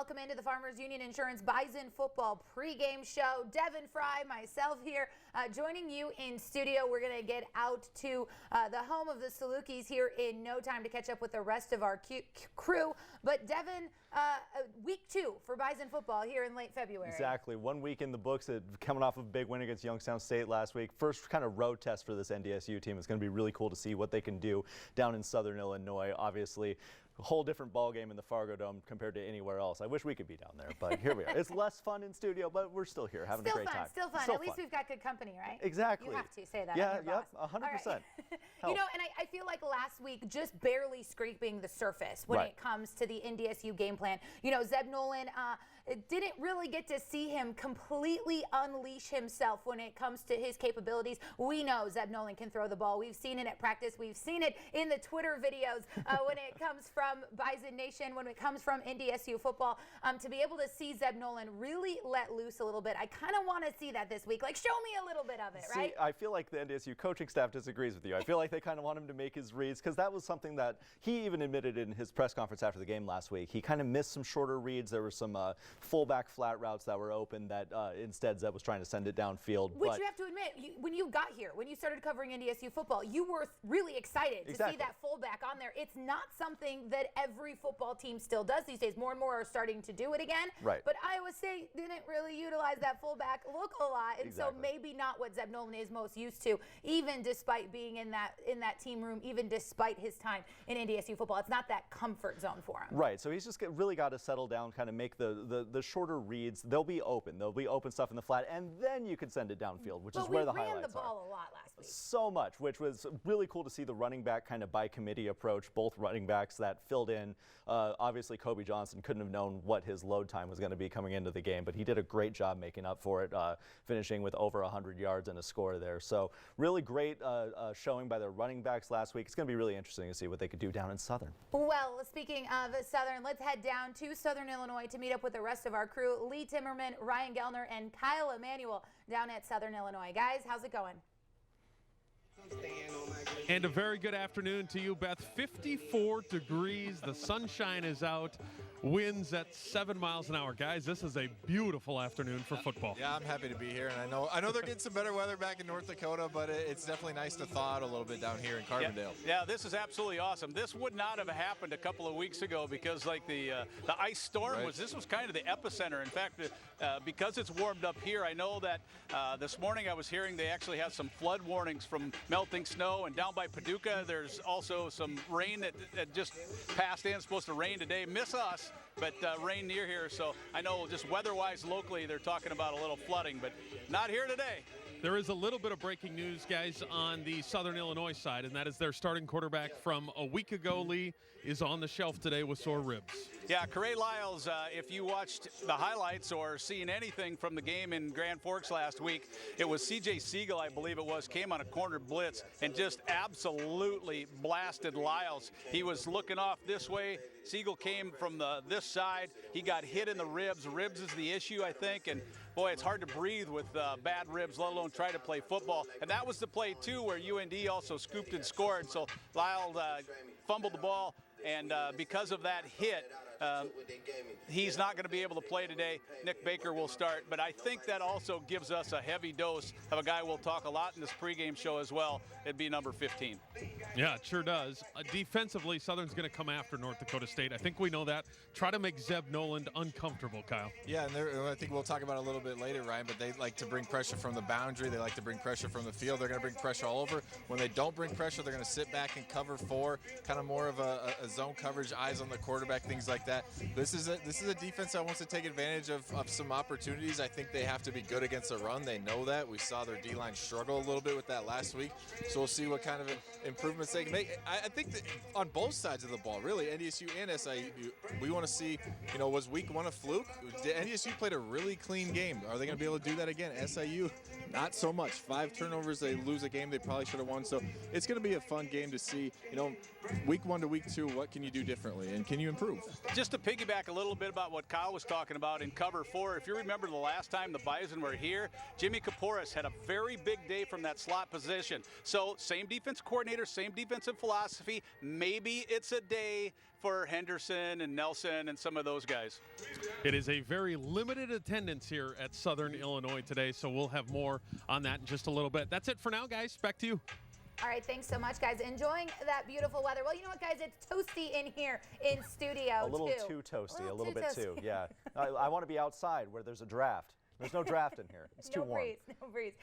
welcome into the Farmers Union Insurance Bison football pregame show. Devin Fry, myself here, joining you in studio. We're going to get out to the home of the Salukis here in no time to catch up with the rest of our crew. But Devin, week 2 for Bison football here in late February. Exactly. 1 week in the books, coming off of a big win against Youngstown State last week. First kind of road test for this NDSU team. It's going to be really cool to see what they can do down in Southern Illinois. Obviously, a whole different ball game in the Fargo Dome compared to anywhere else. I wish we could be down there, but here we are. It's less fun in studio, but we're still here having a great time. Still fun. At least we've got good company, right? Exactly. You have to say that. Yeah, yep, 100%. Right. You know, and I feel like last week just barely scraping the surface when it comes to the NDSU game plan. You know, Zeb Nolan didn't really get to see him completely unleash himself when it comes to his capabilities. We know Zeb Nolan can throw the ball. We've seen it at practice. We've seen it in the Twitter videos when it comes from Bison Nation, when it comes from NDSU football. To be able to see Zeb Nolan really let loose a little bit, I kind of want to see that this week. Like, show me a little bit of it, right? I feel like the NDSU coaching staff disagrees with you. I feel like they kind of want him to make his reads, because that was something that he even admitted in his press conference after the game last week. He kind of missed some shorter reads. There were some fullback flat routes that were open that instead Zeb was trying to send it downfield. Which you have to admit, when you got here, when you started covering NDSU football, you were really excited to see that fullback on there. It's not something that every football team still does these days. More and more are starting to do it again. Right. But Iowa State didn't really utilize that fullback look a lot, and so maybe not what Zeb Nolan is most used to, even despite being in that team room, even despite his time in NDSU football. It's not that comfort zone for him. Right. So he's just really got to settle down, kind of make the shorter reads. They'll be open. There'll be open stuff in the flat, and then you can send it downfield, which is where the highlights are. We ran the ball a lot last week. So much, which was really cool to see the running back kind of by committee approach. Both running backs that filled in. Obviously, Kobe Johnson couldn't have known what his load time was going to be coming into the game, but he did a great job making up for it, finishing with over 100 yards and a score there. So really great showing by their running backs last week. It's going to be really interesting to see what they could do down in Southern. Well, speaking of Southern, let's head down to Southern Illinois to meet up with the rest of our crew. Lee Timmerman, Ryan Gellner, and Kyle Emanuel down at Southern Illinois. Guys, how's it going? And a very good afternoon to you, Beth. 54 degrees, the sunshine is out, winds at 7 miles an hour. Guys, this is a beautiful afternoon for football. Yeah, I'm happy to be here, and I know they're getting some better weather back in North Dakota, but it's definitely nice to thaw out a little bit down here in Carbondale. Yeah, this is absolutely awesome. This would not have happened a couple of weeks ago because like the ice storm this was kind of the epicenter. In fact, because it's warmed up here, I know that this morning I was hearing they actually have some flood warnings from melting snow, and down by Paducah there's also some rain that just passed in. It's supposed to rain today. Miss us, but rain near here. So I know just weather-wise locally they're talking about a little flooding, but not here today. There is a little bit of breaking news, guys, on the Southern Illinois side, and that is their starting quarterback from a week ago, Lee, is on the shelf today with sore ribs. Yeah, Corey Lyles, if you watched the highlights or seen anything from the game in Grand Forks last week, it was C.J. Siegel, I believe it was, came on a corner blitz and just absolutely blasted Lyles. He was looking off this way. Siegel came from this side. He got hit in the ribs. Ribs is the issue, I think, and boy, it's hard to breathe with bad ribs, let alone try to play football. And that was the play, too, where UND also scooped and scored. So Lyle fumbled the ball, and because of that hit, he's not going to be able to play today. Nick Baker will start, but I think that also gives us a heavy dose of a guy we'll talk a lot in this pregame show as well. It'd be number 15. Yeah, it sure does. Defensively, Southern's going to come after North Dakota State. I think we know that. Try to make Zeb Nolan uncomfortable, Kyle. Yeah, and I think we'll talk about it a little bit later, Ryan, but they like to bring pressure from the boundary. They like to bring pressure from the field. They're going to bring pressure all over. When they don't bring pressure, they're going to sit back and cover 4, kind of more of a zone coverage, eyes on the quarterback, things like that. This is a defense that wants to take advantage of some opportunities. I think they have to be good against the run. They know that. We saw their D-line struggle a little bit with that last week, so we'll see what kind of improvements they can make. I think that on both sides of the ball, really, NDSU and SIU, we want to see, was week 1 a fluke? NDSU played a really clean game. Are they going to be able to do that again? SIU, not so much. 5 turnovers, they lose a game they probably should have won. So it's going to be a fun game to see, week 1 to week 2, what can you do differently and can you improve? just to piggyback a little bit about what Kyle was talking about in cover 4, if you remember the last time the Bison were here, Jimmy Kaporis had a very big day from that slot position. So same defense coordinator, same defensive philosophy. Maybe it's a day for Henderson and Nelson and some of those guys. It is a very limited attendance here at Southern Illinois today, so we'll have more on that in just a little bit. That's it for now, guys. Back to you. All right, thanks so much, guys. Enjoying that beautiful weather. Well, you know what, guys? It's toasty in here in studio, A little too toasty, a little bit too. Yeah. I want to be outside where there's a draft. There's no draft in here. It's too warm. No breeze.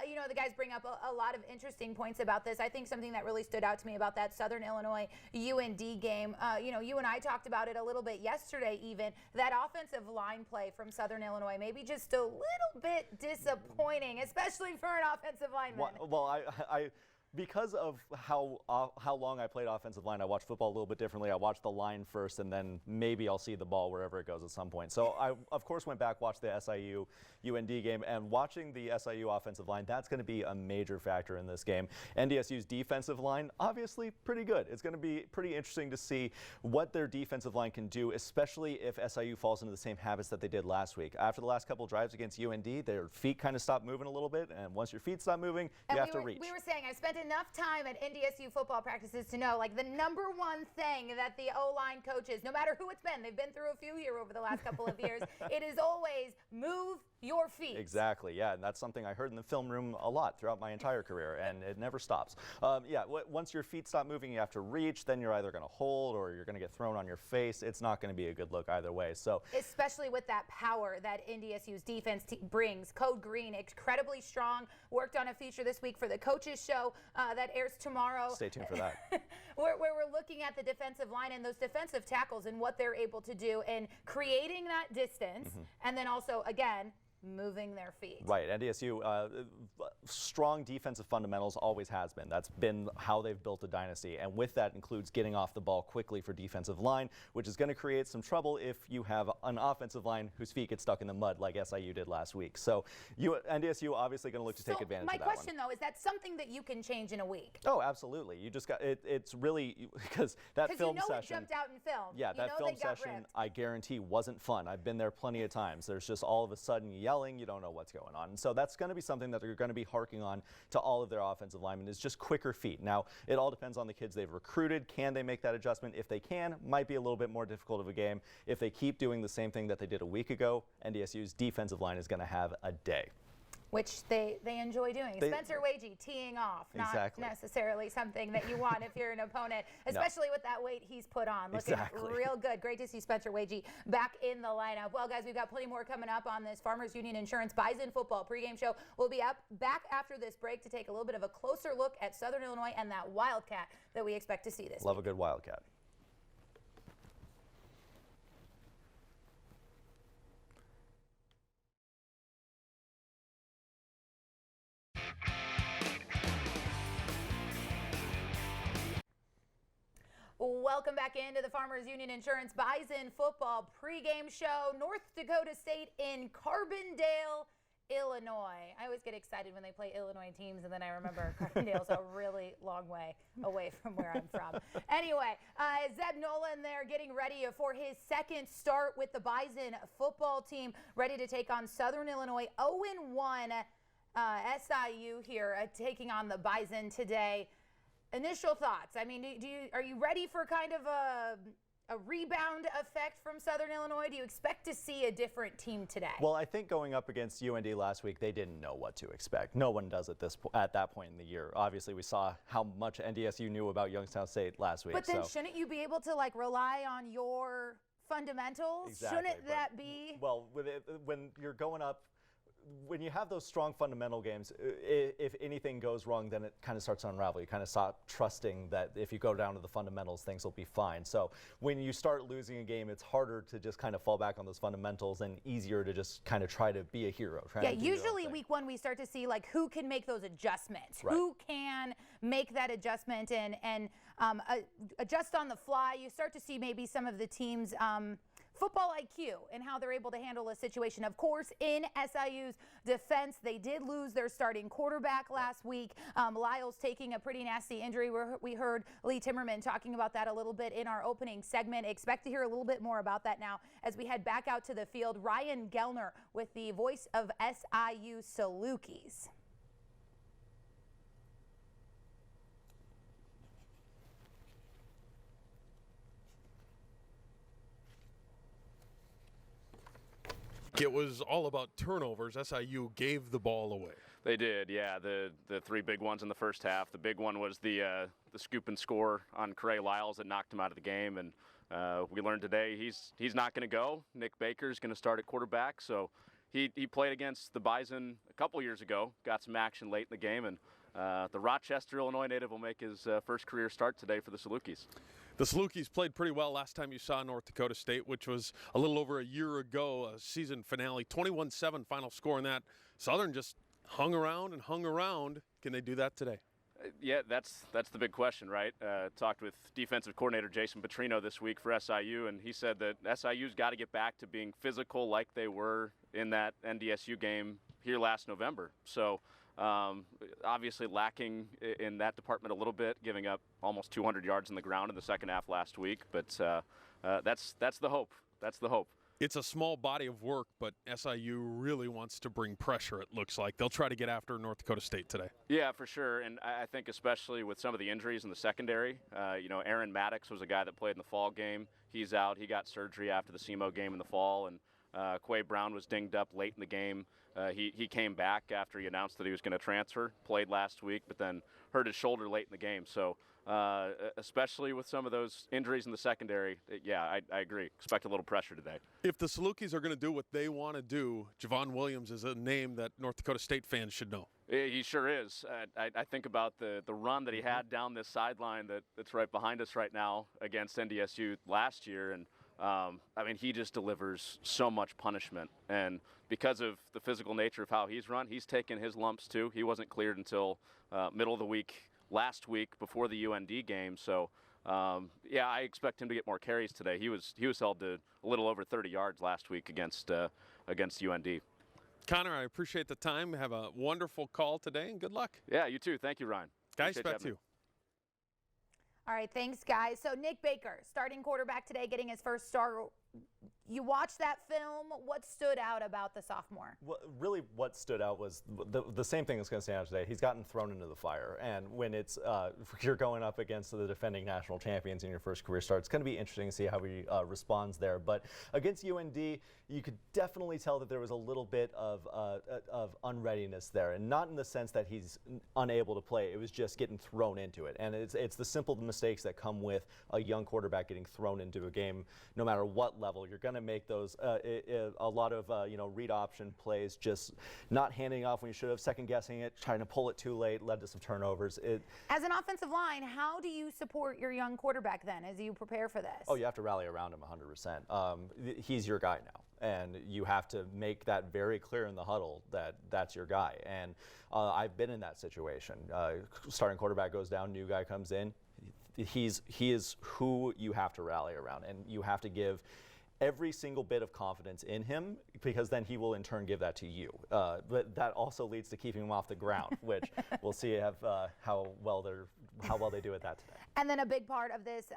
You know, the guys bring up a lot of interesting points about this. I think something that really stood out to me about that Southern Illinois UND game, you know, you and I talked about it a little bit yesterday even, that offensive line play from Southern Illinois, maybe just a little bit disappointing, especially for an offensive lineman. Well, because of how long I played offensive line, I watch football a little bit differently. I watch the line first, and then maybe I'll see the ball wherever it goes at some point. So I, of course, went back, watched the SIU UND game, and watching the SIU offensive line, that's going to be a major factor in this game. NDSU's defensive line, obviously pretty good. It's going to be pretty interesting to see what their defensive line can do, especially if SIU falls into the same habits that they did last week. After the last couple drives against UND, their feet kind of stopped moving a little bit, and once your feet stop moving, you have to reach. We were saying, I spent enough time at NDSU football practices to know, like, the number one thing that the O-line coaches, no matter who it's been, they've been through a few here over the last couple of years, it is always move your feet. Exactly, yeah, and that's something I heard in the film room a lot throughout my entire career, and it never stops. Yeah, once your feet stop moving, you have to reach, then you're either going to hold or you're going to get thrown on your face. It's not going to be a good look either way. So, especially with that power that NDSU's defense brings. Code Green, incredibly strong, worked on a feature this week for the coaches show that airs tomorrow. Stay tuned for that. where we're looking at the defensive line and those defensive tackles and what they're able to do in creating that distance, and then also, again, moving their feet. Right, NDSU, strong defensive fundamentals always has been. That's been how they've built a dynasty, and with that includes getting off the ball quickly for defensive line, which is going to create some trouble if you have an offensive line whose feet get stuck in the mud like SIU did last week. So NDSU obviously going to look to take advantage of that one. My question, though, is that something that you can change in a week? Oh, absolutely. You just got it's really because that film session. Because you know it jumped out in film. Yeah, that film session, I guarantee, wasn't fun. I've been there plenty of times. There's just all of a sudden yelling, you don't know what's going on. And so that's going to be something that they're going to be harking on to all of their offensive linemen, is just quicker feet. Now, it all depends on the kids they've recruited. Can they make that adjustment? If they can, might be a little bit more difficult of a game. If they keep doing the same thing that they did a week ago, NDSU's defensive line is going to have a day. Which they enjoy doing. Spencer Wagee teeing off, not necessarily something that you want if you're an opponent, especially with that weight he's put on. Looking real good. Great to see Spencer Wagee back in the lineup. Well, guys, we've got plenty more coming up on this Farmers Union Insurance Bison football pregame show. We'll be back after this break to take a little bit of a closer look at Southern Illinois and that Wildcat that we expect to see this week. Love a good Wildcat. Welcome back into the Farmers Union Insurance Bison football pregame show. North Dakota State in Carbondale, Illinois. I always get excited when they play Illinois teams, and then I remember Carbondale's a really long way away from where I'm from. Anyway, Zeb Nolan there getting ready for his second start with the Bison football team, ready to take on Southern Illinois. 0-1 SIU here taking on the Bison today. Initial thoughts. I mean, are you ready for kind of a rebound effect from Southern Illinois? Do you expect to see a different team today? Well, I think going up against UND last week, they didn't know what to expect. No one does at that point in the year. Obviously, we saw how much NDSU knew about Youngstown State last week. But then shouldn't you be able to rely on your fundamentals? Exactly, shouldn't that be? Well, when you're going up, when you have those strong fundamental games, if anything goes wrong, then it kind of starts to unravel. You kind of stop trusting that if you go down to the fundamentals, things will be fine. So when you start losing a game, it's harder to just kind of fall back on those fundamentals and easier to just kind of try to be a hero. Yeah, usually week one we start to see who can make those adjustments, who can make that adjustment and adjust on the fly. You start to see maybe some of the teams football IQ and how they're able to handle a situation. Of course, in SIU's defense, they did lose their starting quarterback last week. Lyles taking a pretty nasty injury. We heard Lee Timmerman talking about that a little bit in our opening segment. Expect to hear a little bit more about that now as we head back out to the field. Ryan Gellner with the voice of SIU Salukis. It was all about turnovers. SIU gave the ball away. They did, yeah. The three big ones in the first half. The big one was the scoop and score on Corey Lyles that knocked him out of the game, and we learned today he's not going to go. Nick Baker's going to start at quarterback, so he played against the Bison a couple years ago, got some action late in the game, and the Rochester, Illinois native will make his first career start today for the Salukis. The Salukis played pretty well last time you saw North Dakota State, which was a little over a year ago, a season finale, 21-7 final score in that. Southern just hung around and hung around. Can they do that today? Yeah, that's the big question, right? Talked with defensive coordinator Jason Petrino this week for SIU, and he said that SIU's got to get back to being physical like they were in that NDSU game here last November. So obviously lacking in that department a little bit, giving up almost 200 yards on the ground in the second half last week. But that's the hope. That's the hope. It's a small body of work, but SIU really wants to bring pressure, it looks like. They'll try to get after North Dakota State today. Yeah, for sure. And I think especially with some of the injuries in the secondary, Aaron Maddox was a guy that played in the fall game. He's out. He got surgery after the SEMO game in the fall. And Quay Brown was dinged up late in the game. He came back after he announced that he was going to transfer, played last week, but then hurt his shoulder late in the game. So especially with some of those injuries in the secondary, yeah, I agree. Expect a little pressure today. If the Salukis are going to do what they want to do, Javon Williams is a name that North Dakota State fans should know. He sure is. I think about the run that he had down this sideline that's right behind us right now against NDSU last year, and he just delivers so much punishment. And because of the physical nature of how he's run, he's taken his lumps too. He wasn't cleared until middle of the week last week before the UND game. So, I expect him to get more carries today. He was held to a little over 30 yards last week against UND. Connor, I appreciate the time. Have a wonderful call today, and good luck. Yeah, you too. Thank you, Ryan. Guys, back to you. All right, thanks, guys. So Nick Baker, starting quarterback today, getting his first start. You watched that film. What stood out about the sophomore? Well, really what stood out was the same thing that's going to stand out today. He's gotten thrown into the fire. And when it's you're going up against the defending national champions in your first career start, it's going to be interesting to see how he responds there. But against UND, you could definitely tell that there was a little bit of unreadiness there. And not in the sense that he's unable to play. It was just getting thrown into it. And it's the simple mistakes that come with a young quarterback getting thrown into a game, no matter what level. You're going to make those a lot of read option plays, just not handing off when you should have, second guessing it, trying to pull it too late, led to some turnovers. As an offensive line, how do you support your young quarterback then as you prepare for this? Oh, you have to rally around him 100%. He's your guy now, and you have to make that very clear in the huddle that that's your guy. And I've been in that situation. Starting quarterback goes down, new guy comes in. He is who you have to rally around, and you have to give every single bit of confidence in him, because then he will in turn give that to you. But that also leads to keeping him off the ground, which we'll see how well they do at that today. And then a big part of this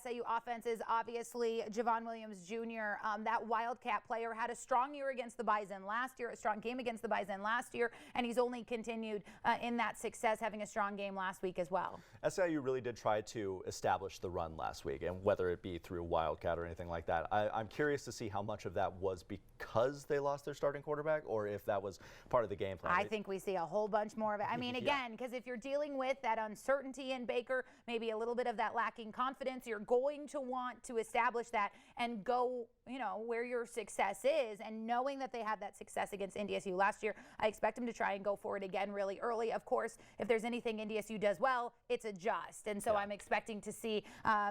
SIU offense is obviously Javon Williams Jr. That Wildcat player had a strong year against the Bison last year, a strong game against the Bison last year, and he's only continued in that success, having a strong game last week as well. SIU really did try to establish the run last week, and whether it be through Wildcat or anything like that, I'm curious to see how much of that was because they lost their starting quarterback, or if that was part of the game plan. I think we see a whole bunch more of it. I mean, again, because if you're dealing with that uncertainty in Baker, maybe a little bit of that lacking confidence, you're going to want to establish that and go, where your success is. And knowing that they had that success against NDSU last year, I expect them to try and go for it again really early. Of course, if there's anything NDSU does well, it's adjust. And so I'm expecting to see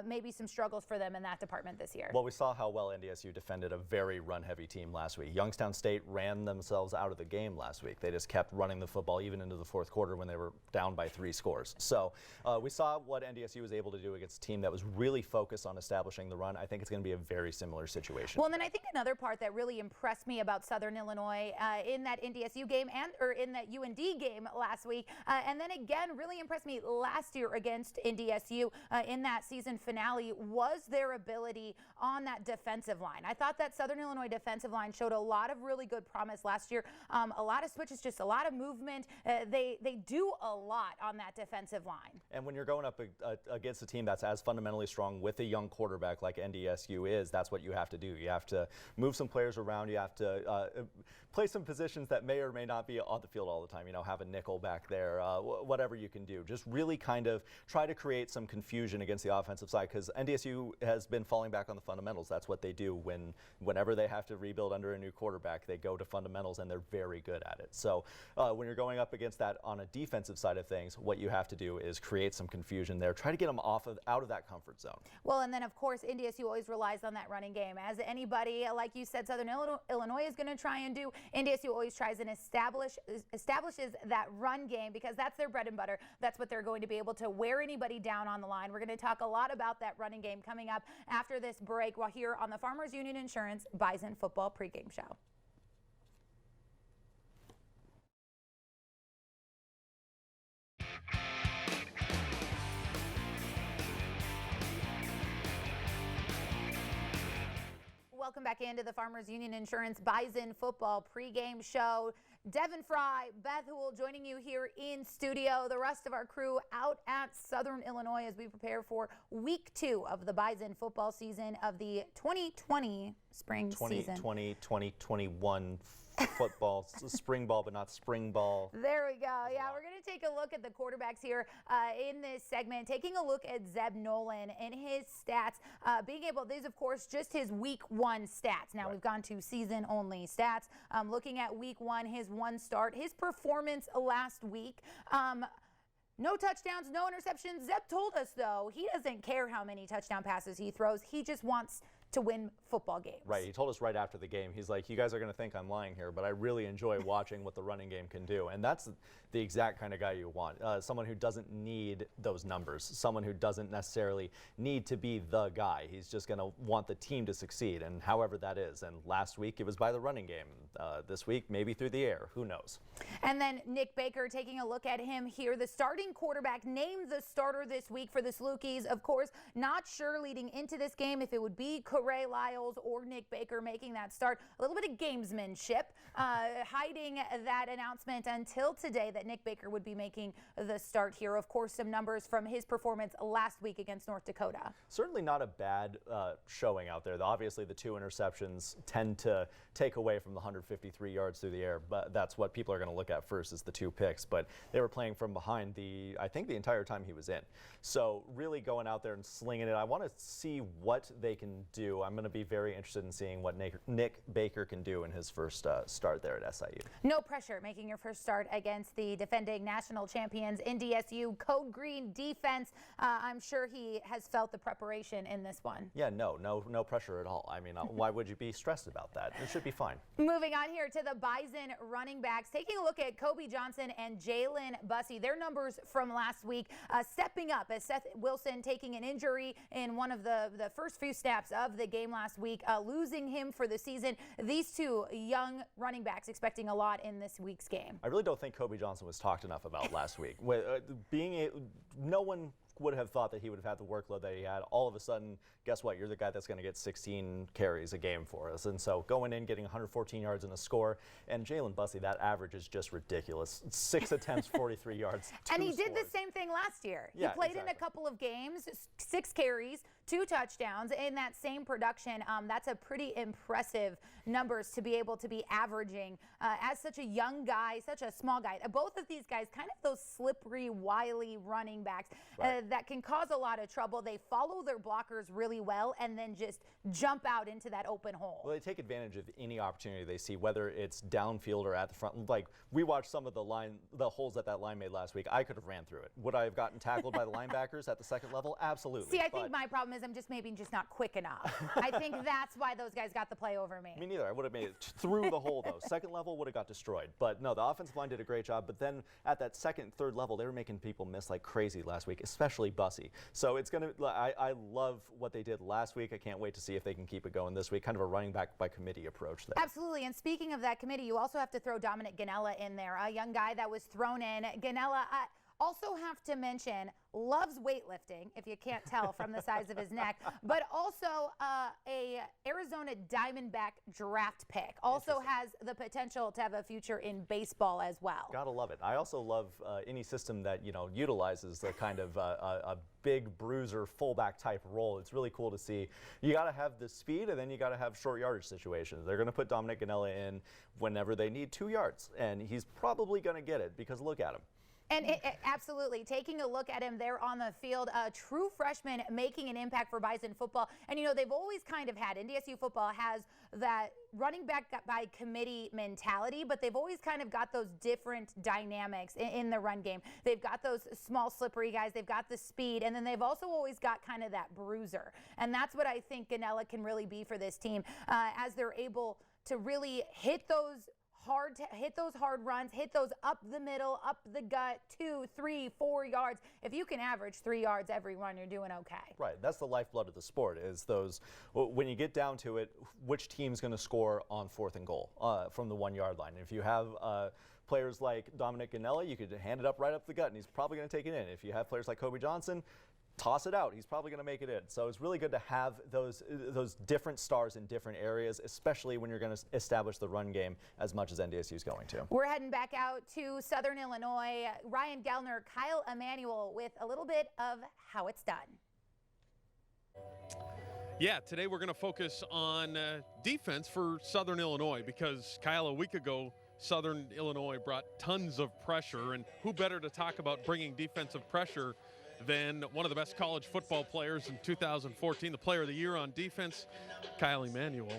maybe some struggles for them in that department this year. Well, we saw how well NDSU defended a very run-heavy team last week. Youngstown State ran themselves out of the game last week. They just kept running the football even into the fourth quarter when they were down by 3 scores. So we saw what NDSU was able to do against a team that was really focused on establishing the run. I think it's going to be a very similar situation. situation. Well, and then I think another part that really impressed me about Southern Illinois in that NDSU game or in that UND game last week, and then again really impressed me last year against NDSU in that season finale was their ability on that defensive line. I thought that Southern Illinois defensive line showed a lot of really good promise last year. A lot of switches, just a lot of movement. They do a lot on that defensive line. And when you're going up against a team that's as fundamentally strong with a young quarterback like NDSU is, that's what you have to do. You have to move some players around. You have to play some positions that may or may not be on the field all the time. You know, have a nickel back there, whatever you can do. Just really kind of try to create some confusion against the offensive side, because NDSU has been falling back on the fundamentals. That's what they do whenever they have to rebuild under a new quarterback. They go to fundamentals, and they're very good at it. So when you're going up against that on a defensive side of things, what you have to do is create some confusion there. Try to get them out of that comfort zone. Well, and then of course NDSU always relies on that running game. As anybody, like you said, Southern Illinois is going to try and do. NDSU always tries and establishes that run game, because that's their bread and butter. That's what they're going to be able to wear anybody down on the line. We're going to talk a lot about that running game coming up after this break while here on the Farmers Union Insurance Bison Football Pregame Show. Welcome back into the Farmers Union Insurance Bison Football Pregame Show. Devin Fry, Beth Hool joining you here in studio. The rest of our crew out at Southern Illinois as we prepare for week 2 of the Bison football season of the 2020 spring season. 2021 football, spring ball, but not spring ball. There we go. Yeah, we're going to take a look at the quarterbacks here in this segment, taking a look at Zeb Nolan and his stats. These, of course, just his week 1 stats. Now, We've gone to season-only stats. Looking at week 1, his 1 start, his performance last week. No touchdowns, no interceptions. Zeb told us, though, he doesn't care how many touchdown passes he throws. He just wants to win football games. Right. He told us right after the game, he's like, you guys are going to think I'm lying here, but I really enjoy watching what the running game can do. And that's the exact kind of guy you want. Someone who doesn't need those numbers, someone who doesn't necessarily need to be the guy. He's just going to want the team to succeed, and however that is. And last week it was by the running game. This week, maybe through the air. Who knows? And then Nick Baker, taking a look at him here, the starting quarterback, named the starter this week for the Salukis. Of course, not sure leading into this game if it would be Corey Lyles or Nick Baker making that start. A little bit of gamesmanship, hiding that announcement until today that Nick Baker would be making the start here. Of course, some numbers from his performance last week against North Dakota. Certainly not a bad showing out there. Obviously, the 2 interceptions tend to take away from the 153 yards through the air, but that's what people are going to look at first, is the 2 picks. But they were playing from behind I think the entire time he was in. So really going out there and slinging it. I want to see what they can do. I'm going to be very interested in seeing what Nick Baker can do in his first start there at SIU. No pressure making your first start against the defending national champions NDSU Code Green defense. I'm sure he has felt the preparation in this one. Yeah, no pressure at all. I mean, why would you be stressed about that? It should be fine. Moving on here to the Bison running backs, taking a look at Kobe Johnson and Jalen Bussey. Their numbers from last week, stepping up as Seth Wilson taking an injury in one of the first few snaps of the game last week, losing him for the season. These 2 young running backs expecting a lot in this week's game. I really don't think Kobe Johnson was talked enough about last week. No one would have thought that he would have had the workload that he had. All of a sudden, guess what? You're the guy that's going to get 16 carries a game for us. And so going in, getting 114 yards in a score, and Jalen Bussey, that average is just ridiculous. 6 attempts, 43 yards. And he did the same thing last year. He played in a couple of games, 6 carries, 2 touchdowns in that same production. That's a pretty impressive numbers to be able to be averaging as such a young guy, such a small guy. Both of these guys, kind of those slippery, wily running backs that can cause a lot of trouble. They follow their blockers really well and then just jump out into that open hole. Well, they take advantage of any opportunity they see, whether it's downfield or at the front. Like, we watched some of the holes that line made last week. I could have ran through it. Would I have gotten tackled by the linebackers at the second level? Absolutely. See, I think my problem is I'm just maybe not quick enough. I think that's why those guys got the play over me. Me neither. I would have made it through the hole, though. Second level would have got destroyed. But no, the offensive line did a great job. But then at that second, third level, they were making people miss like crazy last week, especially Bussy. So it's going to, I love what they did last week. I can't wait to see if they can keep it going this week. Kind of a running back by committee approach there. Absolutely. And speaking of that committee, you also have to throw Dominic Ganella in there, a young guy that was thrown in. Ganella, also have to mention, loves weightlifting, if you can't tell from the size of his neck, but also a Arizona Diamondback draft pick. Also has the potential to have a future in baseball as well. Gotta love it. I also love any system that, utilizes the kind of a big bruiser fullback type role. It's really cool to see. You gotta have the speed, and then you gotta have short yardage situations. They're gonna put Dominic Ganella in whenever they need 2 yards, and he's probably gonna get it because look at him. And absolutely, taking a look at him there on the field, a true freshman making an impact for Bison football. And, they've always kind of had, NDSU football has that running back by committee mentality, but they've always kind of got those different dynamics in the run game. They've got those small, slippery guys. They've got the speed, and then they've also always got kind of that bruiser. And that's what I think Ganella can really be for this team as they're able to really hit those hard runs, hit those up the middle, up the gut, 2, 3, 4 yards. If you can average 3 yards every run, you're doing okay. Right. That's the lifeblood of the sport, is those, when you get down to it, which team's going to score on 4th and goal from the 1 yard line. If you have players like Dominic Ganella, you could hand it up right up the gut, and he's probably going to take it in. If you have players like Kobe Johnson, toss it out. He's probably going to make it in. So it's really good to have those different stars in different areas, especially when you're going to establish the run game as much as NDSU is going to. We're heading back out to Southern Illinois. Ryan Gellner, Kyle Emanuel with a little bit of how it's done. Yeah, today we're going to focus on defense for Southern Illinois because, Kyle, a week ago, Southern Illinois brought tons of pressure, and who better to talk about bringing defensive pressure than one of the best college football players in 2014, the player of the year on defense, Kyle Emanuel.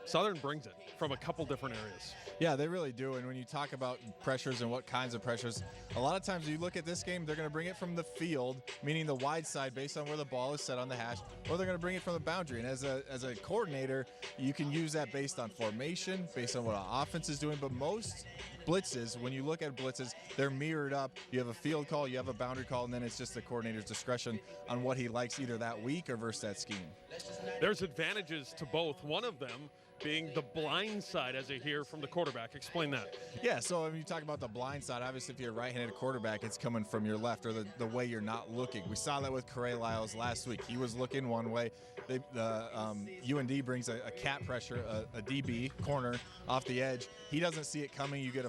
Southern brings it from a couple different areas. Yeah, they really do. And when you talk about pressures and what kinds of pressures, a lot of times you look at this game, they're going to bring it from the field, meaning the wide side based on where the ball is set on the hash, or they're going to bring it from the boundary. And as a coordinator, you can use that based on formation, based on what an offense is doing. But most blitzes, when you look at blitzes, they're mirrored up. You have a field call, you have a boundary call, and then it's just the coordinator's discretion on what he likes either that week or versus that scheme. There's advantages to both. One of them being the blind side, as I hear from the quarterback. Explain that. Yeah, so when you talk about the blind side, obviously if you're a right-handed quarterback, it's coming from your left or the way you're not looking. We saw that with Corey Lyles last week. He was looking one way. UND brings a cat pressure, a DB corner off the edge. He doesn't see it coming. You get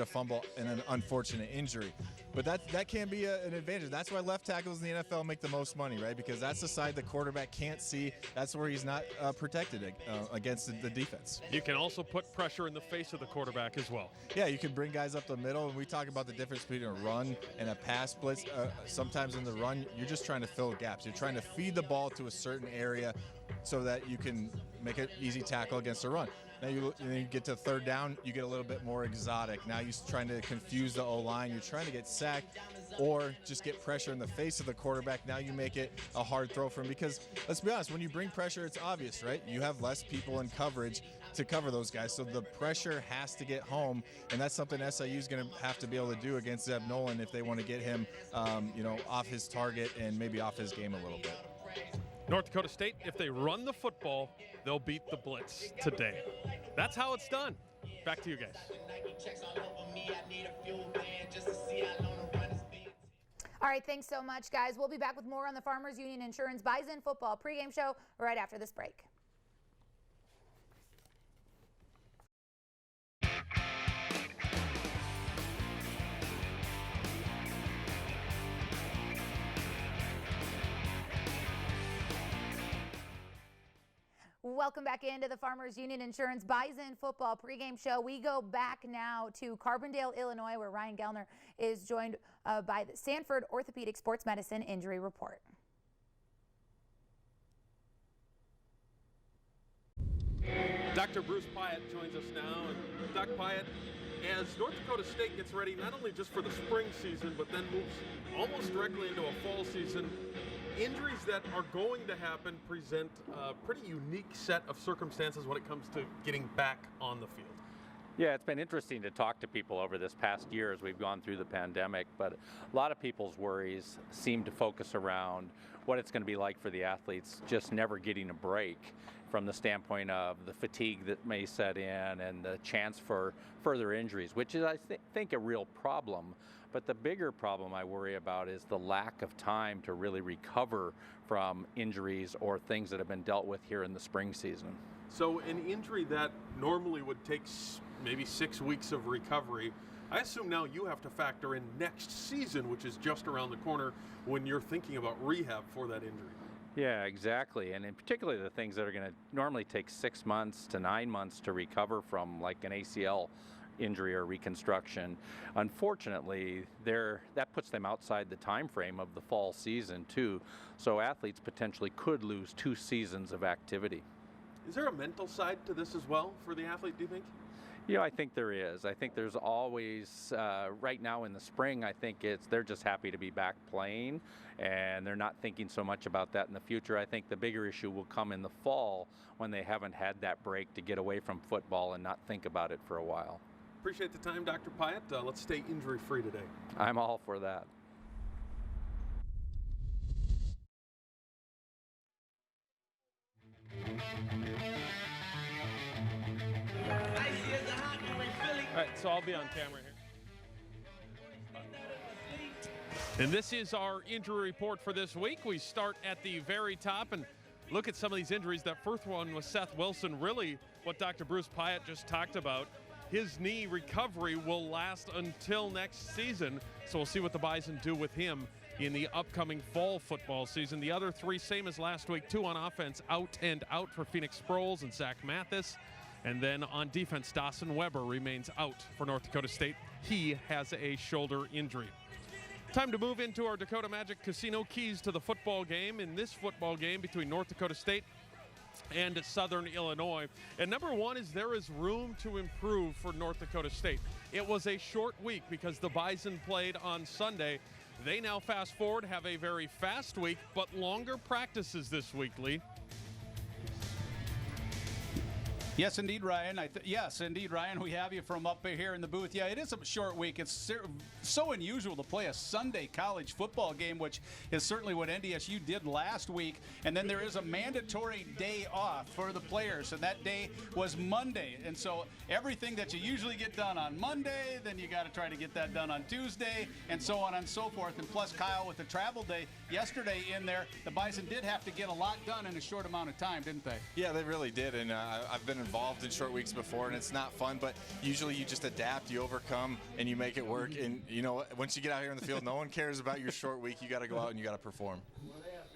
a fumble and an unfortunate injury. But that can be an advantage. That's why left tackles in the NFL make the most money, right? Because that's the side the quarterback can't see. That's where he's not protected against the defense. You can also put pressure in the face of the quarterback as well. Yeah, you can bring guys up the middle, and we talk about the difference between a run and a pass blitz. Sometimes in the run, you're just trying to fill gaps. You're trying to feed the ball to a certain area so that you can make an easy tackle against a run. Now you get to third down, you get a little bit more exotic. Now you're trying to confuse the O-line. You're trying to get sacked or just get pressure in the face of the quarterback. Now you make it a hard throw for him because, let's be honest, when you bring pressure, it's obvious, right? You have less people in coverage to cover those guys, so the pressure has to get home, and that's something SIU is going to have to be able to do against Zeb Nolan if they want to get him, off his target and maybe off his game a little bit. North Dakota State, if they run the football, they'll beat the blitz today. That's how it's done. Back to you guys. All right, thanks so much, guys. We'll be back with more on the Farmers Union Insurance Bison football pregame show right after this break. Welcome back into the Farmers Union Insurance Bison football pregame show. We go back now to Carbondale, Illinois, where Ryan Gellner is joined by the Sanford Orthopedic Sports Medicine Injury Report. Dr. Bruce Pyatt joins us now. And Dr. Pyatt, as North Dakota State gets ready not only just for the spring season, but then moves almost directly into a fall season, Injuries that are going to happen present a pretty unique set of circumstances when it comes to getting back on the field. Yeah, it's been interesting to talk to people over this past year as we've gone through the pandemic, but a lot of people's worries seem to focus around what it's going to be like for the athletes just never getting a break, from the standpoint of the fatigue that may set in and the chance for further injuries, which is, I think, a real problem. But the bigger problem I worry about is the lack of time to really recover from injuries or things that have been dealt with here in the spring season. So an injury that normally would take maybe 6 weeks of recovery, I assume now you have to factor in next season, which is just around the corner, when you're thinking about rehab for that injury. Yeah, exactly. And in particular, the things that are going to normally take 6 months to 9 months to recover from, like an ACL injury or reconstruction, unfortunately, that puts them outside the time frame of the fall season too. So athletes potentially could lose 2 seasons of activity. Is there a mental side to this as well for the athlete, do you think? Yeah, I think there is. I think there's always, right now in the spring, I think they're just happy to be back playing, and they're not thinking so much about that in the future. I think the bigger issue will come in the fall when they haven't had that break to get away from football and not think about it for a while. Appreciate the time, Dr. Pyatt. Let's stay injury-free today. I'm all for that. All right, so I'll be on camera here. And this is our injury report for this week. We start at the very top and look at some of these injuries. That first one was Seth Wilson, really what Dr. Bruce Pyatt just talked about. His knee recovery will last until next season, so we'll see what the Bison do with him in the upcoming fall football season. The other 3, same as last week, 2 on offense, out and out for Phoenix Sproles and Zach Mathis. And then on defense, Dawson Weber remains out for North Dakota State. He has a shoulder injury. Time to move into our Dakota Magic Casino keys to the football game. In this football game between North Dakota State and Southern Illinois. And number one is there is room to improve for North Dakota State. It was a short week because the Bison played on Sunday. They now fast forward, have a very fast week, but longer practices this week, Lee. Yes, indeed, Ryan. Ryan. We have you from up here in the booth. Yeah, it is a short week. It's so unusual to play a Sunday college football game, which is certainly what NDSU did last week. And then there is a mandatory day off for the players, and that day was Monday. And so everything that you usually get done on Monday, then you got to try to get that done on Tuesday, and so on and so forth. And plus, Kyle, with the travel day yesterday in there, the Bison did have to get a lot done in a short amount of time, didn't they? Yeah, they really did. And I've been involved in short weeks before, and it's not fun, but usually you just adapt, you overcome, and you make it work. And you know, once you get out here in the field, no one cares about your short week. You got to go out and you got to perform.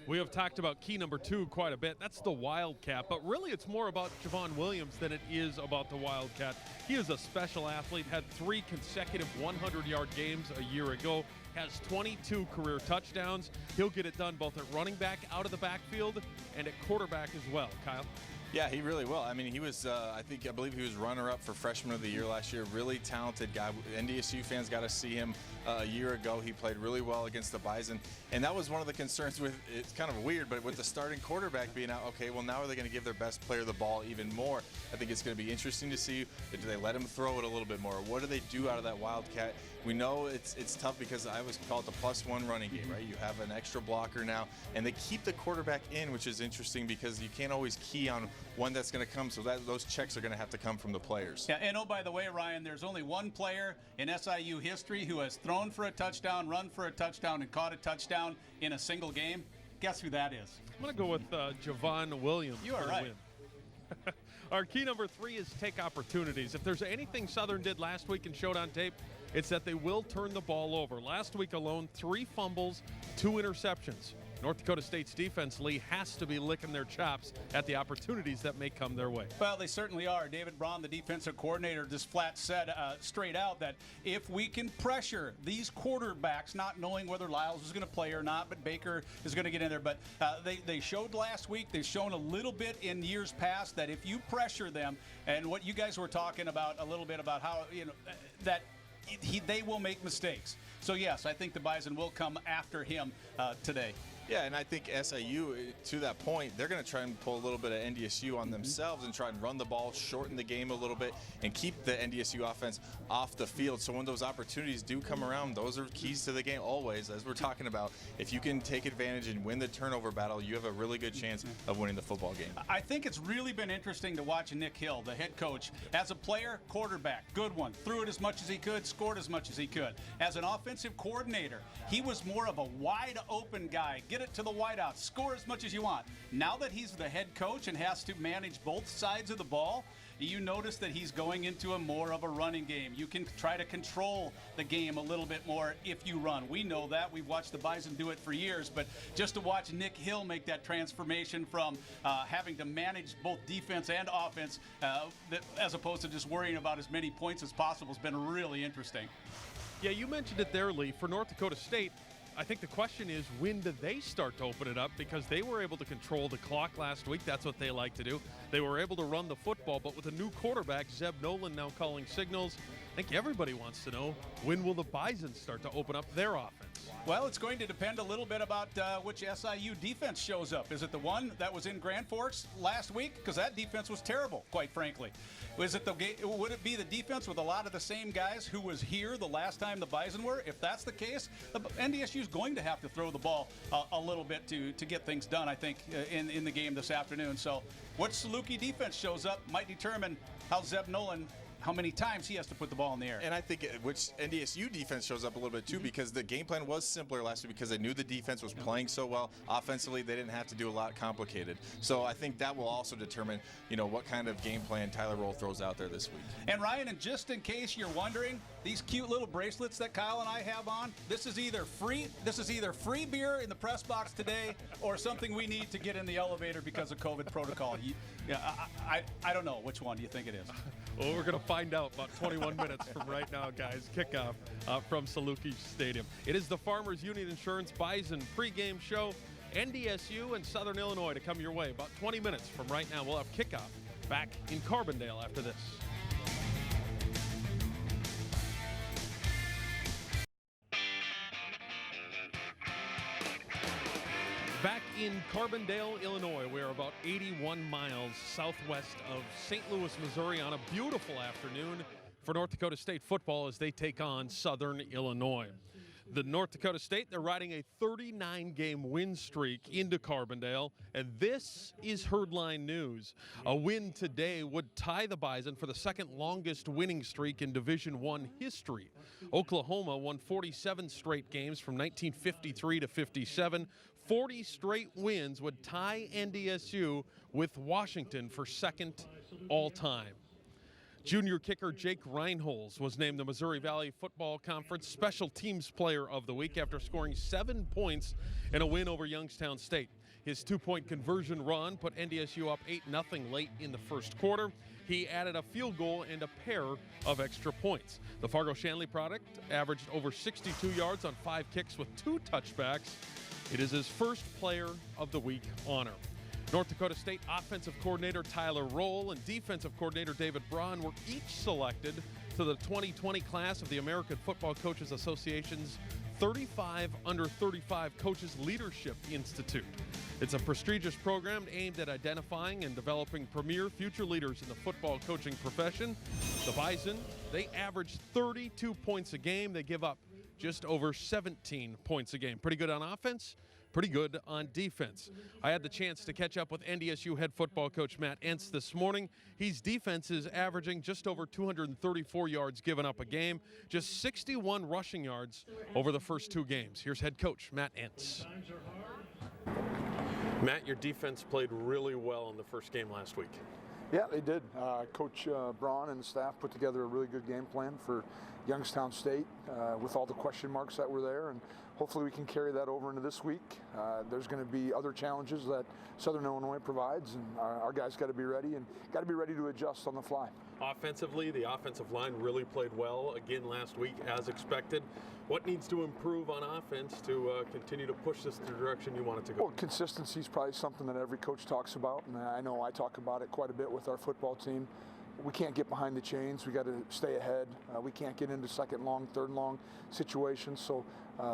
We have talked about key number 2 quite a bit. That's the Wildcat, but really it's more about Javon Williams than it is about the Wildcat. He is a special athlete, had 3 consecutive 100-yard games a year ago, has 22 career touchdowns. He'll get it done both at running back, out of the backfield, and at quarterback as well. Kyle? Yeah, he really will. I mean, he was, I believe he was runner-up for Freshman of the Year last year. Really talented guy. NDSU fans got to see him a year ago. He played really well against the Bison. And that was one of the concerns with, it's kind of weird, but with the starting quarterback being out, okay, well, now are they going to give their best player the ball even more? I think it's going to be interesting to see, do they let him throw it a little bit more? What do they do out of that Wildcat? We know it's tough because I always call it the +1 running game, right? You have an extra blocker now, and they keep the quarterback in, which is interesting because you can't always key on one that's going to come, so those checks are going to have to come from the players. Yeah, and oh, by the way, Ryan, there's only one player in SIU history who has thrown for a touchdown, run for a touchdown, and caught a touchdown in a single game. Guess who that is? I'm going to go with Javon Williams. You are right. Win. Our key number 3 is take opportunities. If there's anything Southern did last week and showed on tape, it's that they will turn the ball over. Last week alone, 3 fumbles, 2 interceptions. North Dakota State's defense, Lee, has to be licking their chops at the opportunities that may come their way. Well, they certainly are. David Braun, the defensive coordinator, just flat said straight out that if we can pressure these quarterbacks, not knowing whether Lyles is going to play or not, but Baker is going to get in there. But they showed last week, they've shown a little bit in years past that if you pressure them, and what you guys were talking about a little bit about how, that they will make mistakes. So, yes, I think the Bison will come after him today. Yeah, and I think SIU, to that point, they're going to try and pull a little bit of NDSU on themselves and try and run the ball, shorten the game a little bit, and keep the NDSU offense off the field. So when those opportunities do come around, those are keys to the game always, as we're talking about. If you can take advantage and win the turnover battle, you have a really good chance of winning the football game. I think it's really been interesting to watch Nick Hill, the head coach. As a player, quarterback, good one. Threw it as much as he could, scored as much as he could. As an offensive coordinator, he was more of a wide open guy. Get it to the wideout, score as much as you want. Now that he's the head coach and has to manage both sides of the ball, you notice that he's going into a more of a running game. You can try to control the game a little bit more if you run. We know that. We've watched the Bison do it for years, but just to watch Nick Hill make that transformation from having to manage both defense and offense as opposed to just worrying about as many points as possible has been really interesting. Yeah, you mentioned it there, Lee. For North Dakota State, I think the question is, when do they start to open it up? Because they were able to control the clock last week. That's what they like to do. They were able to run the football, but with a new quarterback, Zeb Nolan, now calling signals, I think everybody wants to know, when will the Bison start to open up their offense? Well, it's going to depend a little bit about which SIU defense shows up. Is it the one that was in Grand Forks last week? Because that defense was terrible, quite frankly. Would it be the defense with a lot of the same guys who was here the last time the Bison were? If that's the case, the NDSU is going to have to throw the ball a little bit to get things done, I think, in the game this afternoon. So which Saluki defense shows up might determine how Zeb Nolan, how many times he has to put the ball in the air. And I think which NDSU defense shows up a little bit too, because the game plan was simpler last week because they knew the defense was playing so well. Offensively, they didn't have to do a lot complicated. So I think that will also determine, what kind of game plan Tyler Roll throws out there this week. And Ryan, and just in case you're wondering, these cute little bracelets that Kyle and I have on, this is either free beer in the press box today or something we need to get in the elevator because of COVID protocol. I don't know which one you think it is. Well, we're going to find out about 21 minutes from right now, guys. Kickoff from Saluki Stadium. It is the Farmers Union Insurance Bison pregame show. NDSU and Southern Illinois to come your way. About 20 minutes from right now, we'll have kickoff back in Carbondale after this. Back in Carbondale, Illinois, we're about 81 miles southwest of St. Louis, Missouri, on a beautiful afternoon for North Dakota State football as they take on Southern Illinois. The North Dakota State, they're riding a 39-game win streak into Carbondale, and this is Herdline News. A win today would tie the Bison for the second longest winning streak in Division I history. Oklahoma won 47 straight games from 1953 to 57. 40 straight wins would tie NDSU with Washington for second all-time. Junior kicker Jake Reinholz was named the Missouri Valley Football Conference Special Teams Player of the Week after scoring 7 points in a win over Youngstown State. His 2-point conversion run put NDSU up 8-0 late in the first quarter. He added a field goal and a pair of extra points. The Fargo-Shanley product averaged over 62 yards on 5 kicks with 2 touchbacks. It is his first Player of the Week honor. North Dakota State offensive coordinator Tyler Roll and defensive coordinator David Braun were each selected to the 2020 class of the American Football Coaches Association's 35 under 35 Coaches Leadership Institute. It's a prestigious program aimed at identifying and developing premier future leaders in the football coaching profession. The Bison, they average 32 points a game. They give up just over 17 points a game. Pretty good on offense, pretty good on defense. I had the chance to catch up with NDSU head football coach Matt Entz this morning. His defense is averaging just over 234 yards given up a game, just 61 rushing yards over the first 2 games. Here's head coach Matt Entz. Matt, your defense played really well in the first game last week. Yeah, they did. Coach Braun and the staff put together a really good game plan for Youngstown State with all the question marks that were there, and hopefully we can carry that over into this week. There's going to be other challenges that Southern Illinois provides, and our guys got to be ready and got to be ready to adjust on the fly. Offensively, the offensive line really played well again last week as expected. What needs to improve on offense to continue to push this the direction you want it to go? Well, consistency is probably something that every coach talks about, and I know I talk about it quite a bit with our football team. we can't get behind the chains. We got to stay ahead. We can't get into second long, third long situations. So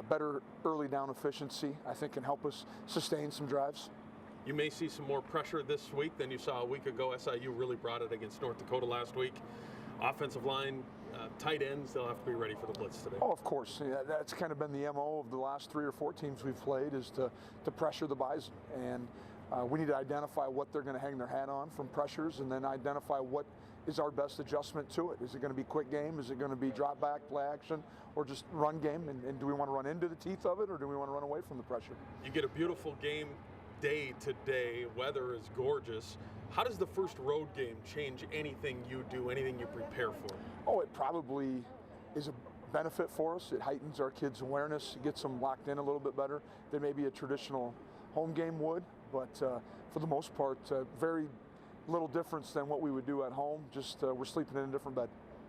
better early down efficiency, I think, can help us sustain some drives. You may see some more pressure this week than you saw a week ago. SIU really brought it against North Dakota last week. Offensive line, tight ends, they'll have to be ready for the blitz today. Oh, of course. Yeah, that's kind of been the MO of the last 3 or 4 teams we've played, is to pressure the Bison. And we need to identify what they're going to hang their hat on from pressures, and then identify what is our best adjustment to it. Is it going to be quick game? Is it going to be drop back, play action, or just run game? And do we want to run into the teeth of it, or do we want to run away from the pressure? You get a beautiful game day today. Weather is gorgeous. How does the first road game change anything you do, anything you prepare for? Oh, it probably is a benefit for us. It heightens our kids' awareness. It gets them locked in a little bit better than maybe a traditional home game would. But for the most part, very little difference than what we would do at home. Just we're sleeping in a different bed.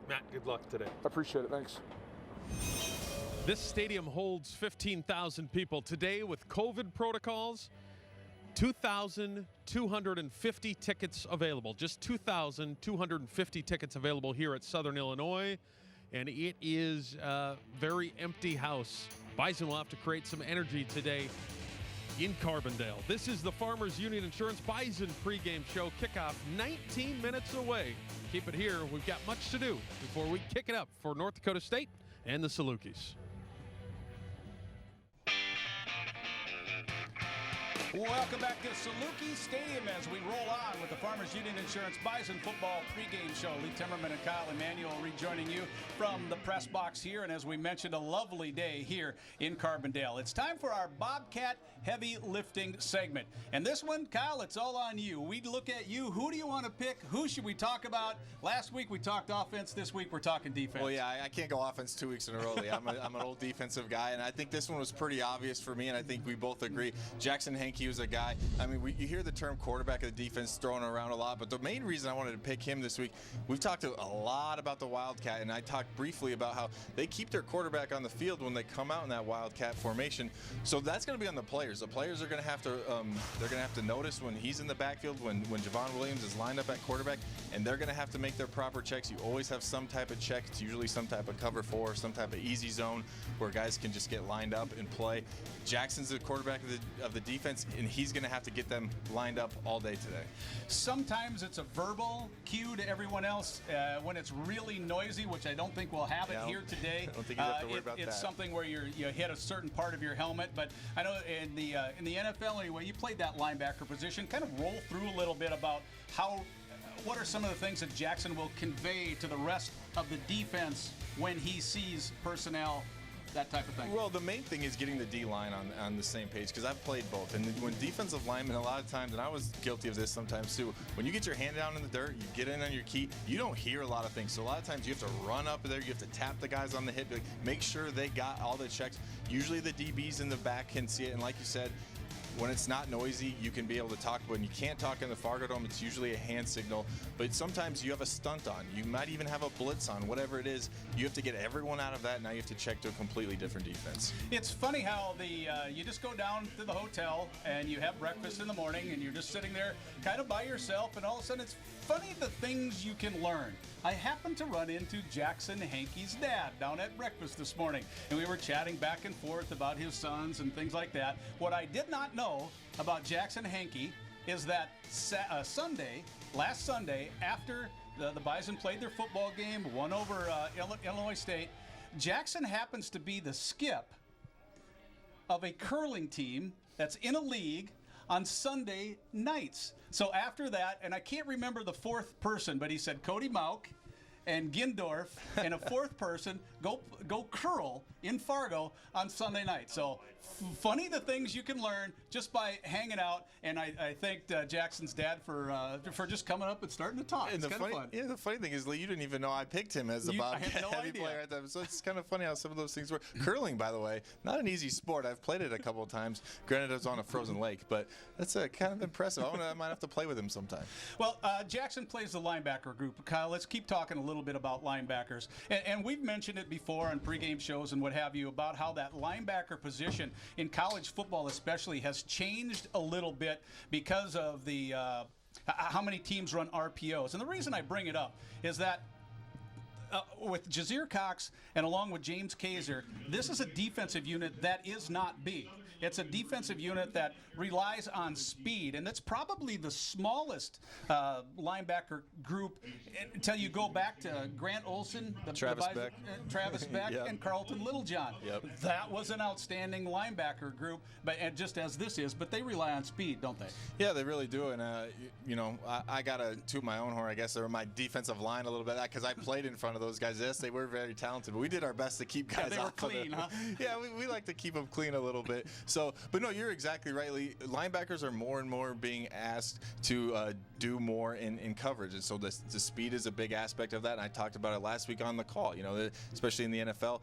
Matt, good luck today. I appreciate it. Thanks. This stadium holds 15,000 people. Today, with COVID protocols, 2,250 tickets available. Just 2,250 tickets available here at Southern Illinois. And it is a very empty house. Bison will have to create some energy today in Carbondale. This is the Farmers Union Insurance Bison pregame show. Kickoff 19 minutes away. Keep it here. We've got much to do before we kick it up for North Dakota State and the Salukis. Welcome back to Saluki Stadium as we roll on with the Farmers Union Insurance Bison football pregame show. Lee Timmerman and Kyle Emanuel rejoining you from the press box here. And as we mentioned, a lovely day here in Carbondale. It's time for our Bobcat heavy lifting segment. And this one, Kyle, it's all on you. We look at you. Who do you want to pick? Who should we talk about? Last week we talked offense. This week we're talking defense. Well, yeah, I can't go offense 2 weeks in a row. I'm an old defensive guy, and I think this one was pretty obvious for me, and I think we both agree. Jackson Hankey was a guy. I mean, you hear the term quarterback of the defense thrown around a lot, but the main reason I wanted to pick him this week, we've talked a lot about the Wildcat, and I talked briefly about how they keep their quarterback on the field when they come out in that Wildcat formation. So that's going to be on the players. The players are going to have to notice when he's in the backfield, when Javon Williams is lined up at quarterback, and they're going to have to make their proper checks. You always have some type of check. It's usually some type of cover 4, some type of easy zone where guys can just get lined up and play. Jackson's the quarterback of the defense, and he's going to have to get them lined up all day today. Sometimes it's a verbal cue to everyone else when it's really noisy, which I don't think we'll have it here today. I don't think you have to worry about that. It's something where you hit a certain part of your helmet, but I know in the NFL anyway, you played that linebacker position. Kind of roll through a little bit about what are some of the things that Jackson will convey to the rest of the defense when he sees personnel, that type of thing? Well, the main thing is getting the D-line on the same page, because I've played both. And when defensive linemen, a lot of times, and I was guilty of this sometimes too, when you get your hand down in the dirt, you get in on your key, you don't hear a lot of things. So a lot of times you have to run up there, you have to tap the guys on the hip, make sure they got all the checks. Usually the DBs in the back can see it, and like you said, when it's not noisy, you can be able to talk. When you can't talk in the Fargo Dome, it's usually a hand signal. But sometimes you have a stunt on. You might even have a blitz on, whatever it is. You have to get everyone out of that. Now you have to check to a completely different defense. It's funny how you just go down to the hotel and you have breakfast in the morning and you're just sitting there kind of by yourself, and all of a sudden it's funny the things you can learn. I happened to run into Jackson Hankey's dad down at breakfast this morning, and we were chatting back and forth about his sons and things like that. What I did not know about Jackson Hankey is that last Sunday, after the Bison played their football game, won over Illinois State, Jackson happens to be the skip of a curling team that's in a league on Sunday nights. So after that, and I can't remember the fourth person, but he said Cody Mauk and Gindorf and a fourth person go curl in Fargo on Sunday night. So funny the things you can learn just by hanging out. And I thanked Jackson's dad for just coming up and starting to talk. It's kind of fun. Yeah, the funny thing is, Lee, you didn't even know I picked him as the Bobcat heavy player at that. So it's kind of funny how some of those things work. Curling, by the way, not an easy sport. I've played it a couple of times. Granted, it was on a frozen lake, but that's kind of impressive. I might have to play with him sometime. Well, Jackson plays the linebacker group. Kyle, let's keep talking a little bit about linebackers. And we've mentioned it before on pregame shows and what have you about how that linebacker position in college football especially has changed a little bit because of the how many teams run RPOs. And the reason I bring it up is that with Jazir Cox and along with James Kaiser, this is a defensive unit that is not big. It's a defensive unit that relies on speed, and that's probably the smallest linebacker group until you go back to Grant Olson, Travis Beck, Yep. and Carlton Littlejohn. Yep. That was an outstanding linebacker group, and just as this is, but they rely on speed, don't they? Yeah, they really do. And, I got to toot my own horn, I guess. They were my defensive line a little bit because I played in front of those guys. Yes, they were very talented, but we did our best to keep guys they were off clean, of huh? Yeah, we like to keep them clean a little bit. So, but no, you're exactly right. Linebackers are more and more being asked to do more in coverage, and so the speed is a big aspect of that. And I talked about it last week on the call. Especially in the NFL,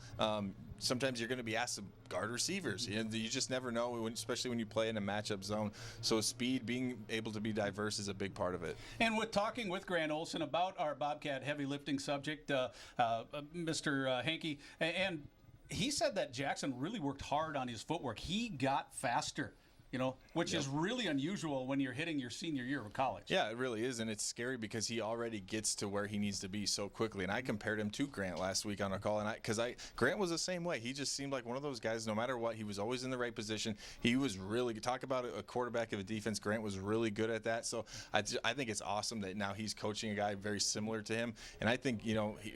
sometimes you're going to be asked to guard receivers. You just never know, especially when you play in a matchup zone. So speed, being able to be diverse, is a big part of it. And with talking with Grant Olson about our Bobcat heavy lifting subject, Mr. Hankey, and he said that Jackson really worked hard on his footwork. He got faster. Which is really unusual when you're hitting your senior year of college. Yeah, it really is, and it's scary because he already gets to where he needs to be so quickly. And I compared him to Grant last week on our call, and Grant was the same way. He just seemed like one of those guys. No matter what, he was always in the right position. He was really talk about a quarterback of a defense. Grant was really good at that. So I think it's awesome that now he's coaching a guy very similar to him. And I think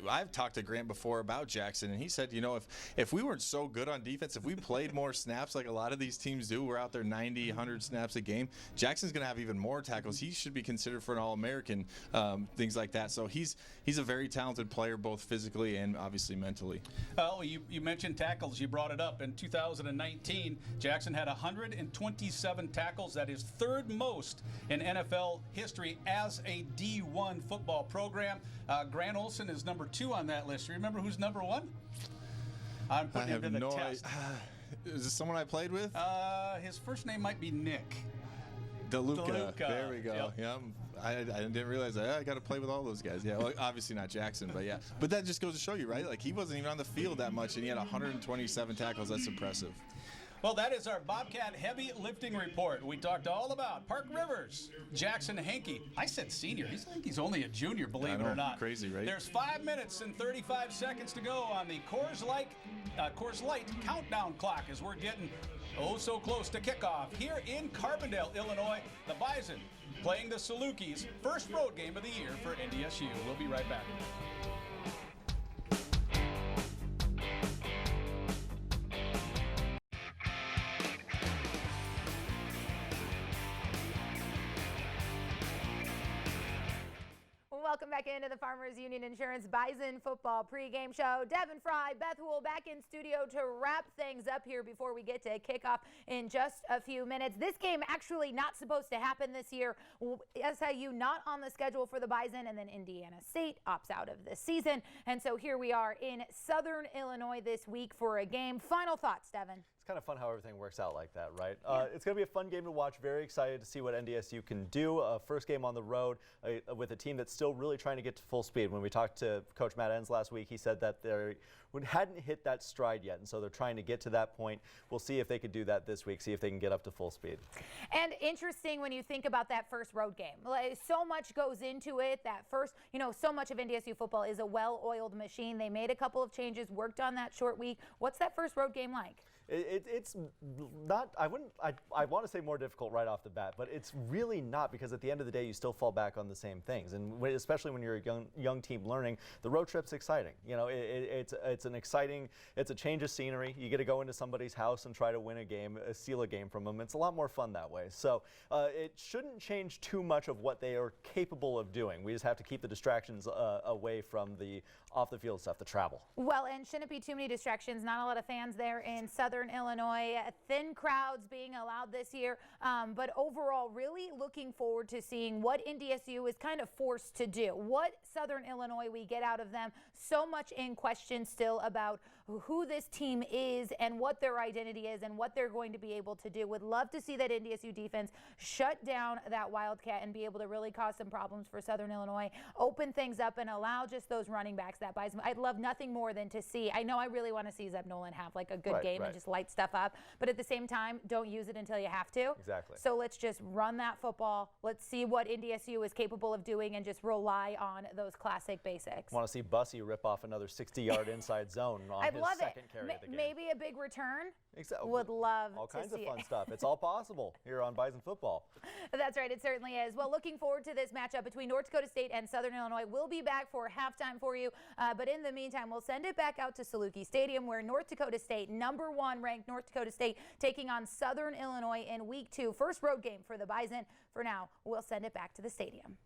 I've talked to Grant before about Jackson, and he said if we weren't so good on defense, if we played more snaps like a lot of these teams do, we're out there 90, 100 snaps a game, Jackson's going to have even more tackles. He should be considered for an All-American, things like that. So he's a very talented player, both physically and obviously mentally. Well, you mentioned tackles. You brought it up. In 2019, Jackson had 127 tackles. That is third most in NFL history as a D1 football program. Grant Olson is number 2 on that list. Remember who's number 1? I'm putting him to the test. Is this someone I played with? His first name might be Nick. DeLuca. There we go. Yep. Yeah, I didn't realize that. I got to play with all those guys. Yeah, well, obviously not Jackson, but yeah. But that just goes to show you, right? Like, he wasn't even on the field that much, and he had 127 tackles. That's impressive. Well, that is our Bobcat Heavy Lifting Report. We talked all about Park Rivers, Jackson Hankey. I said senior. I think he's only a junior, believe it or not. Crazy, right? There's 5 minutes and 35 seconds to go on the Coors Light countdown clock as we're getting so close to kickoff here in Carbondale, Illinois. The Bison playing the Salukis. First road game of the year for NDSU. We'll be right back. Welcome back into the Farmers Union Insurance Bison football pregame show. Devin Fry, Beth Hool back in studio to wrap things up here before we get to kickoff in just a few minutes. This game actually not supposed to happen this year. SIU not on the schedule for the Bison, and then Indiana State opts out of the season. And so here we are in Southern Illinois this week for a game. Final thoughts, Devin. It's kind of fun how everything works out like that, right? It's going to be a fun game to watch. Very excited to see what NDSU can do. First game on the road with a team that's still really trying to get to full speed. When we talked to Coach Matt Enns last week, he said that they hadn't hit that stride yet, and so they're trying to get to that point. We'll see if they could do that this week, see if they can get up to full speed. And interesting when you think about that first road game. Like, so much goes into it. That first, so much of NDSU football is a well-oiled machine. They made a couple of changes, worked on that short week. What's that first road game like? It's not, I want to say more difficult right off the bat, but it's really not, because at the end of the day, you still fall back on the same things. And especially when you're a young team learning, the road trip's exciting. It's a change of scenery. You get to go into somebody's house and try to win a game, steal a game from them. It's a lot more fun that way. So it shouldn't change too much of what they are capable of doing. We just have to keep the distractions away from the off the field stuff, the travel. Well, and shouldn't be too many distractions. Not a lot of fans there in Southern Illinois. Thin crowds being allowed this year. But overall, really looking forward to seeing what NDSU is kind of forced to do. What Southern Illinois we get out of them. So much in question still about who this team is and what their identity is and what they're going to be able to do. Would love to see that NDSU defense shut down that Wildcat and be able to really cause some problems for Southern Illinois, open things up and allow just those running backs, that Bison. I'd love nothing more than to see. I know I really want to see Zeb Nolan have like a good game and just light stuff up, but at the same time, don't use it until you have to. Exactly. So let's just run that football. Let's see what NDSU is capable of doing and just rely on those classic basics. Want to see Bussy rip off another 60-yard inside zone on his second carry of the game. Maybe a big return. Exactly. Would love all to kinds see of fun it. stuff. It's all possible here on Bison Football. That's right, it certainly is. Well, looking forward to this matchup between North Dakota State and Southern Illinois. We'll be back for halftime for you, but in the meantime, we'll send it back out to Saluki Stadium, where North Dakota State, #1 ranked North Dakota State, taking on Southern Illinois in Week 2. First road game for the Bison. For now, we'll send it back to the stadium.